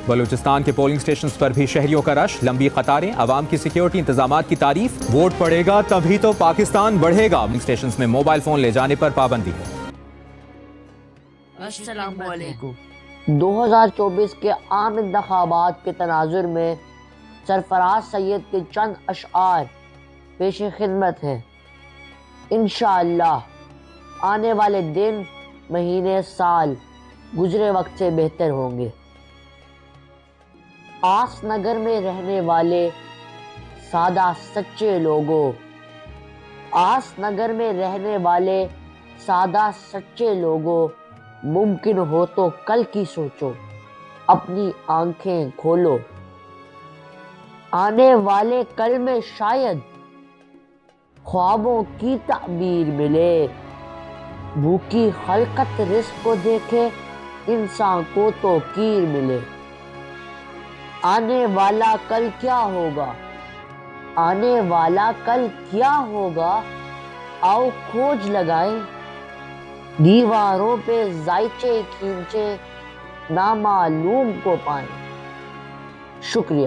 بلوچستان کے polling stations پر بھی شہریوں کا رش، لمبی قطاریں، عوام کی سیکیورٹی انتظامات کی تعریف۔ ووٹ پڑے گا تبھی تو پاکستان بڑھے گا، پولنگ سٹیشنز میں موبائل فون لے جانے پر پابندی ہے۔ السلام علیکم۔ 2024 کے عام انتخابات کے تناظر میں سرفراز سید کے چند اشعار پیش خدمت ہیں۔ انشاءاللہ آنے والے دن، مہینے، سال گزرے وقت سے بہتر ہوں گے۔ آس نگر میں رہنے والے سادہ سچے لوگوں، آس نگر میں رہنے والے سادہ سچے لوگوں، ممکن ہو تو کل کی سوچو، اپنی آنکھیں کھولو۔ آنے والے کل میں شاید خوابوں کی تعبیر ملے، بھوکی خلقت رزق کو دیکھے، انسان کو تو کیر ملے۔ آنے والا کل کیا ہوگا، آنے والا کل کیا ہوگا، آؤ کھوج لگائیں، دیواروں پہ ذائچے کھینچے، نامعلوم کو پائیں۔ شکریہ۔